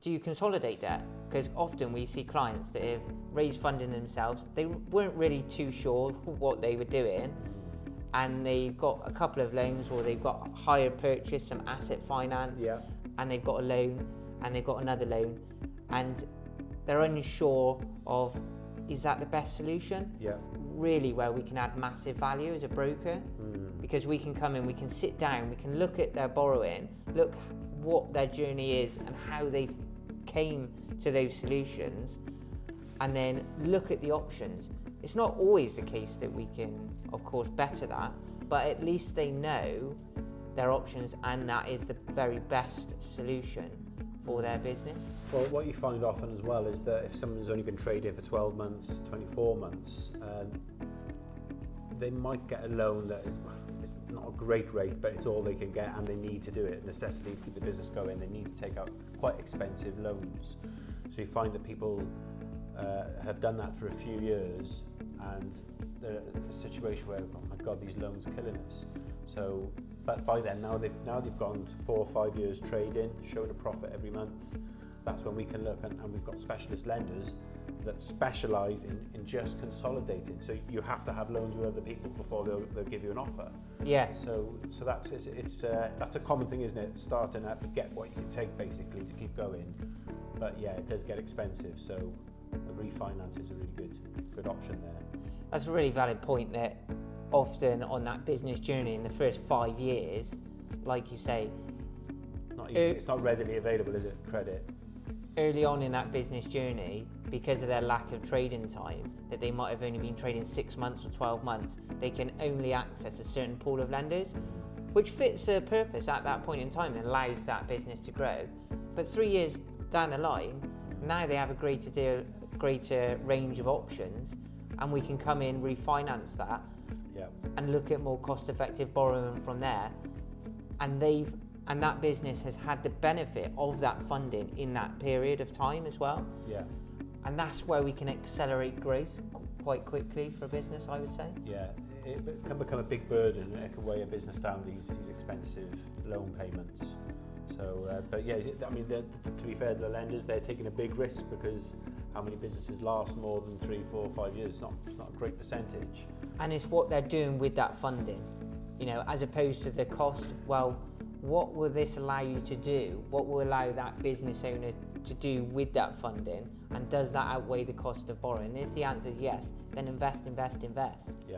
do you consolidate debt? Because often we see clients that have raised funding themselves, they weren't really too sure what they were doing, and they've got a couple of loans, or they've got a hire purchase, some asset finance, and they've got a loan, and they've got another loan, and they're unsure of, is that the best solution? Really, where we can add massive value as a broker, because we can come in, we can sit down, we can look at their borrowing, look what their journey is and how they came to those solutions, and then look at the options. It's not always the case that we can, of course, better that, but at least they know their options, and that is the very best solution for their business. Well, what you find often as well is that if someone's only been trading for 12 months, 24 months, they might get a loan that is it's not a great rate, but it's all they can get, and they need to do it. Necessity to keep the business going, they need to take out quite expensive loans. So you find that people have done that for a few years, and they're in a situation where, oh my God, these loans are killing us. So, but by then, now they've gone 4 or 5 years trading, showing a profit every month. That's when we can look, and we've got specialist lenders that specialise in just consolidating. So you have to have loans with other people before they'll give you an offer. Yeah. So that's a common thing, isn't it? Starting up, get what you can take basically to keep going. But yeah, it does get expensive. So a refinance is a really good option there. That's a really valid point, that often on that business journey in the first 5 years, like you say, not easy. It's not readily available, is it? Credit. Early on in that business journey, because of their lack of trading time, that they might have only been trading 6 months or 12 months, they can only access a certain pool of lenders, which fits their purpose at that point in time and allows that business to grow. But 3 years down the line, now they have a greater range of options, and we can come in, refinance that, and look at more cost-effective borrowing from there, and that business has had the benefit of that funding in that period of time as well. Yeah. And that's where we can accelerate growth quite quickly for a business, I would say. Yeah, it can become a big burden. It can weigh a business down, these expensive loan payments. So, but yeah, I mean, to be fair to the lenders, they're taking a big risk, because how many businesses last more than 3, 4, 5 years? It's not a great percentage. And it's what they're doing with that funding, as opposed to the cost. Well, what will this allow you to do? What will allow that business owner to do with that funding? And does that outweigh the cost of borrowing? If the answer is yes, then invest. Yeah.